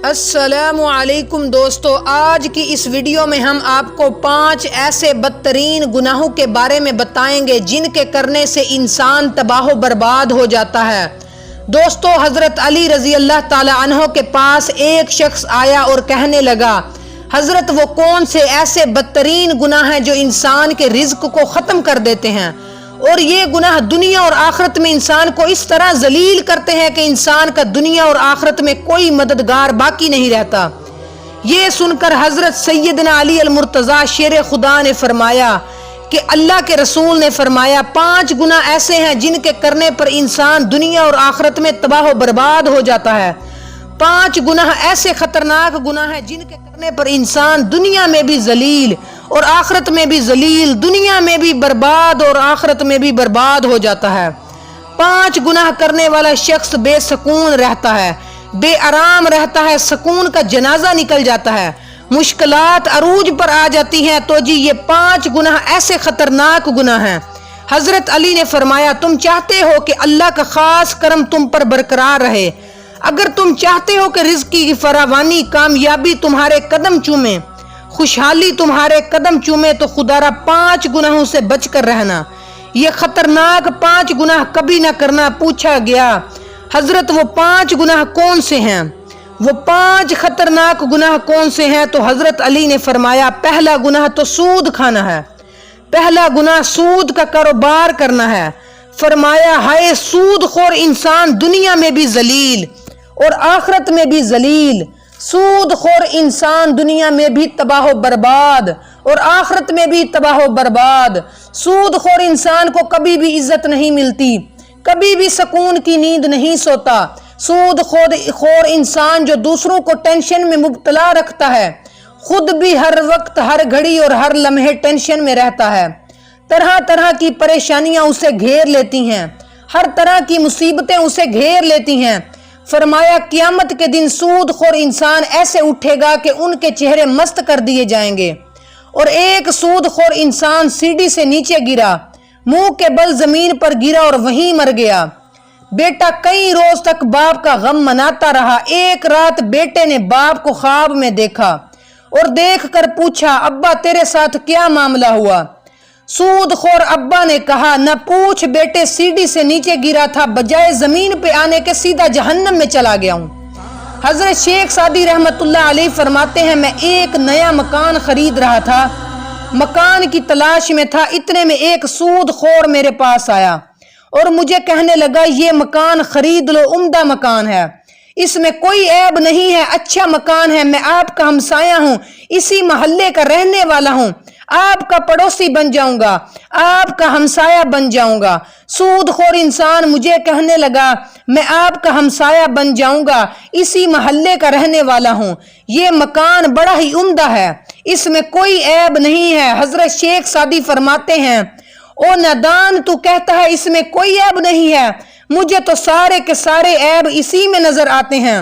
السلام علیکم دوستو، آج کی اس ویڈیو میں ہم آپ کو 5 ایسے بدترین گناہوں کے بارے میں بتائیں گے جن کے کرنے سے انسان تباہ و برباد ہو جاتا ہے۔ دوستو، حضرت علی رضی اللہ تعالی عنہ کے پاس ایک شخص آیا اور کہنے لگا، حضرت وہ کون سے ایسے بدترین گناہ ہیں جو انسان کے رزق کو ختم کر دیتے ہیں، اور یہ گناہ دنیا اور آخرت میں انسان کو اس طرح ذلیل کرتے ہیں کہ انسان کا دنیا اور آخرت میں کوئی مددگار باقی نہیں رہتا۔ یہ سن کر حضرت سیدنا علی المرتضیٰ شیر خدا نے فرمایا کہ اللہ کے رسول نے فرمایا 5 گناہ ایسے ہیں جن کے کرنے پر انسان دنیا اور آخرت میں تباہ و برباد ہو جاتا ہے۔ 5 گناہ ایسے خطرناک گناہ ہیں جن کے کرنے پر انسان دنیا میں بھی ذلیل اور آخرت میں بھی ذلیل، دنیا میں بھی برباد اور آخرت میں بھی برباد ہو جاتا ہے۔ 5 گناہ کرنے والا شخص بے سکون رہتا ہے، بے آرام رہتا ہے، سکون کا جنازہ نکل جاتا ہے، مشکلات عروج پر آ جاتی ہیں۔ تو جی یہ 5 گناہ ایسے خطرناک گناہ ہیں۔ حضرت علی نے فرمایا، تم چاہتے ہو کہ اللہ کا خاص کرم تم پر برقرار رہے، اگر تم چاہتے ہو کہ رزق کی فراوانی، کامیابی تمہارے قدم چومے، خوشحالی تمہارے قدم چومے، تو خدا را 5 گناہوں سے بچ کر رہنا۔ یہ خطرناک 5 گناہ کبھی نہ کرنا۔ پوچھا گیا، حضرت وہ 5 گناہ کون سے ہیں؟ وہ 5 خطرناک گناہ کون سے ہیں؟ تو حضرت علی نے فرمایا، پہلا گناہ تو سود کھانا ہے، پہلا گناہ سود کا کاروبار کرنا ہے۔ فرمایا، ہائے سود خور انسان دنیا میں بھی ذلیل اور آخرت میں بھی ذلیل، سود خور انسان دنیا میں بھی تباہ و برباد اور آخرت میں بھی تباہ و برباد۔ سود خور انسان کو کبھی بھی عزت نہیں ملتی، کبھی بھی سکون کی نیند نہیں سوتا۔ سود خور انسان جو دوسروں کو ٹینشن میں مبتلا رکھتا ہے، خود بھی ہر وقت، ہر گھڑی اور ہر لمحے ٹینشن میں رہتا ہے۔ طرح طرح کی پریشانیاں اسے گھیر لیتی ہیں، ہر طرح کی مصیبتیں اسے گھیر لیتی ہیں۔ فرمایا، قیامت کے دن سود خور انسان ایسے اٹھے گا کہ ان کے چہرے مست کر دیے جائیں گے۔ اور ایک سود خور انسان سیڑھی سے نیچے گرا، منہ کے بل زمین پر گرا اور وہیں مر گیا۔ بیٹا کئی روز تک باپ کا غم مناتا رہا۔ ایک رات بیٹے نے باپ کو خواب میں دیکھا اور دیکھ کر پوچھا، ابا تیرے ساتھ کیا معاملہ ہوا؟ سود خور ابا نے کہا، نہ پوچھ بیٹے، سیڑھی سے نیچے گرا تھا، بجائے زمین پہ آنے کے سیدھا جہنم میں چلا گیا ہوں۔ حضرت شیخ سعدی رحمت اللہ علیہ فرماتے ہیں، میں ایک نیا مکان خرید رہا تھا، مکان کی تلاش میں تھا، اتنے میں ایک سود خور میرے پاس آیا اور مجھے کہنے لگا، یہ مکان خرید لو، عمدہ مکان ہے، اس میں کوئی عیب نہیں ہے، اچھا مکان ہے، میں آپ کا ہمسایہ ہوں، اسی محلے کا رہنے والا ہوں، آپ کا پڑوسی بن جاؤں گا، آپ کا ہمسایہ بن جاؤں گا۔ سود خور انسان مجھے کہنے لگا، میں آپ کا ہمسایہ بن جاؤں گا، اسی محلے کا رہنے والا ہوں، یہ مکان بڑا ہی عمدہ ہے، اس میں کوئی عیب نہیں ہے۔ حضرت شیخ سعدی فرماتے ہیں، او نادان، تو کہتا ہے اس میں کوئی عیب نہیں ہے، مجھے تو سارے کے سارے عیب اسی میں نظر آتے ہیں۔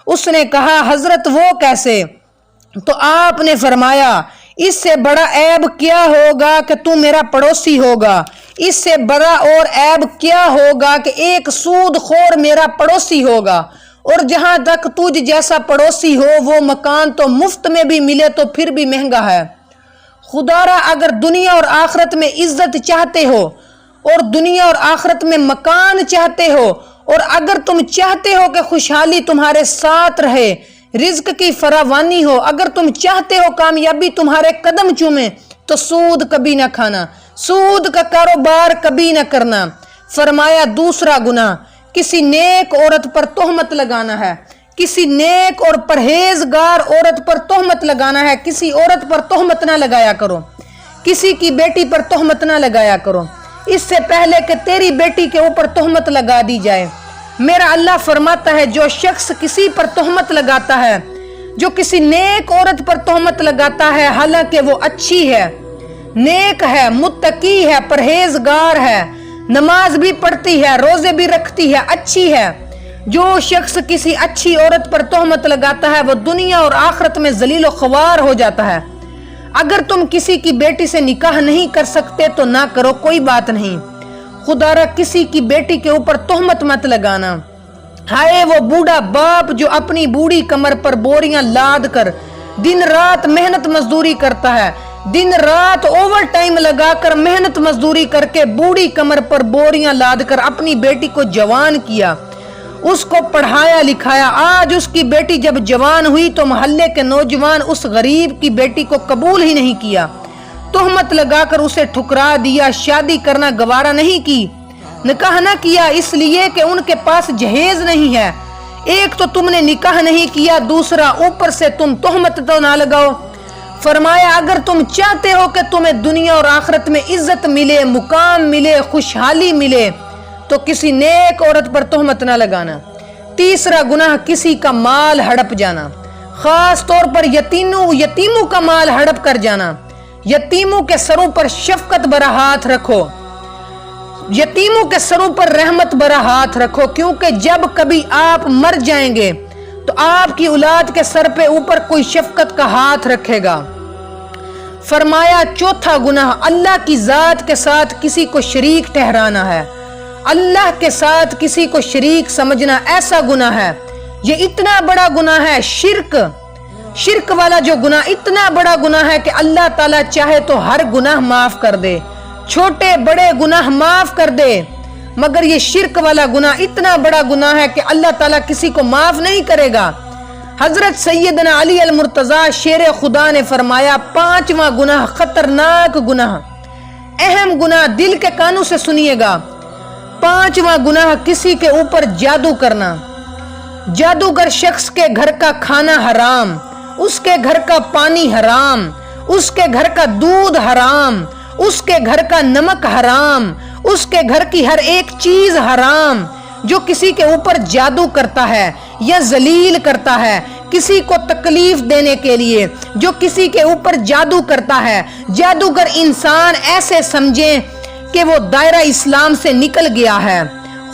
اس نے کہا، حضرت وہ کیسے؟ تو آپ نے فرمایا، اس سے بڑا عیب کیا ہوگا کہ تو میرا پڑوسی ہوگا، اس سے بڑا اور عیب کیا ہوگا کہ ایک سود خور میرا پڑوسی ہوگا، اور جہاں تک تجھ جیسا پڑوسی ہو وہ مکان تو مفت میں بھی ملے تو پھر بھی مہنگا ہے۔ خدا را اگر دنیا اور آخرت میں عزت چاہتے ہو اور دنیا اور آخرت میں مکان چاہتے ہو، اور اگر تم چاہتے ہو کہ خوشحالی تمہارے ساتھ رہے، رزق کی فراوانی ہو، اگر تم چاہتے ہو کامیابی تمہارے قدم چومے، تو سود کبھی نہ کھانا، سود کا کاروبار کبھی نہ کرنا۔ فرمایا، دوسرا گناہ کسی نیک عورت پر تہمت لگانا ہے، کسی نیک اور پرہیزگار عورت پر تہمت لگانا ہے۔ کسی عورت پر تہمت نہ لگایا کرو، کسی کی بیٹی پر تہمت نہ لگایا کرو، اس سے پہلے کہ تیری بیٹی کے اوپر تہمت لگا دی جائے۔ میرا اللہ فرماتا ہے، جو شخص کسی پر تہمت لگاتا ہے، جو کسی نیک عورت پر تہمت لگاتا ہے، حالانکہ وہ اچھی ہے، نیک ہے، متقی ہے، پرہیزگار ہے، نماز بھی پڑھتی ہے، روزے بھی رکھتی ہے، اچھی ہے، جو شخص کسی اچھی عورت پر تہمت لگاتا ہے وہ دنیا اور آخرت میں ذلیل و خوار ہو جاتا ہے۔ اگر تم کسی کی بیٹی سے نکاح نہیں کر سکتے تو نہ کرو، کوئی بات نہیں، خدا را کسی کی بیٹی کے اوپر تہمت مت لگانا۔ ہائے وہ بوڑھا باپ جو اپنی بوڑھی کمر پر بوریاں لاد کر دن رات محنت مزدوری کرتا ہے، دن رات اوور ٹائم لگا کر محنت مزدوری کر کے بوڑھی کمر پر بوریاں لاد کر اپنی بیٹی کو جوان کیا، اس کو پڑھایا لکھایا۔ آج اس کی بیٹی جب جوان ہوئی تو محلے کے نوجوان اس غریب کی بیٹی کو قبول ہی نہیں کیا، تہمت لگا کر اسے ٹھکرا دیا، شادی کرنا گوارا نہیں کی، نکاح نہ کیا اس لیے کہ ان کے پاس جہیز نہیں ہے۔ ایک تو تم نے نکاح نہیں کیا، دوسرا اوپر سے تم تہمت تو نہ لگاؤ۔ فرمایا اگر تم چاہتے ہو کہ تمہیں دنیا اور آخرت میں عزت ملے، مقام ملے، خوشحالی ملے تو کسی نیک عورت پر تہمت نہ لگانا۔ تیسرا گناہ کسی کا مال ہڑپ جانا، خاص طور پر یتیموں کا مال ہڑپ کر جانا۔ یتیموں کے سروں پر شفقت برا ہاتھ رکھو، یتیموں کے سروں پر رحمت برا ہاتھ رکھو، کیونکہ جب کبھی آپ مر جائیں گے تو آپ کی اولاد کے سر پہ اوپر کوئی شفقت کا ہاتھ رکھے گا۔ فرمایا چوتھا گناہ اللہ کی ذات کے ساتھ کسی کو شریک ٹھہرانا ہے، اللہ کے ساتھ کسی کو شریک سمجھنا ایسا گناہ ہے، یہ اتنا بڑا گناہ ہے۔ شرک والا جو گناہ اتنا بڑا گناہ ہے کہ اللہ تعالیٰ چاہے تو ہر گناہ معاف کر دے، چھوٹے بڑے گناہ معاف کر دے، مگر یہ شرک والا گناہ اتنا بڑا گناہ ہے کہ اللہ تعالیٰ کسی کو معاف نہیں کرے گا۔ حضرت سیدنا علی المرتضیٰ شیر خدا نے فرمایا پانچواں گناہ خطرناک گناہ، اہم گناہ، دل کے کانوں سے سنیے گا۔ پانچواں گناہ کسی کے اوپر جادو کرنا۔ جادوگر شخص کے گھر کا کھانا حرام، اس کے گھر کا پانی حرام، اس کے گھر کا دودھ حرام، اس کے گھر کا نمک حرام، اس کے گھر کی ہر ایک چیز حرام۔ جو کسی کے اوپر جادو کرتا ہے یا ذلیل کرتا ہے کسی کو تکلیف دینے کے لیے، جو کسی کے اوپر جادو کرتا ہے، جادوگر انسان ایسے سمجھیں کہ وہ دائرہ اسلام سے نکل گیا ہے۔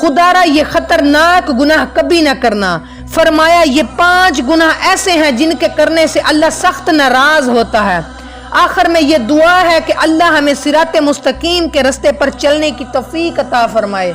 خدا را یہ خطرناک گناہ کبھی نہ کرنا۔ فرمایا یہ 5 گناہ ایسے ہیں جن کے کرنے سے اللہ سخت ناراض ہوتا ہے۔ آخر میں یہ دعا ہے کہ اللہ ہمیں صراط مستقیم کے رستے پر چلنے کی توفیق عطا فرمائے۔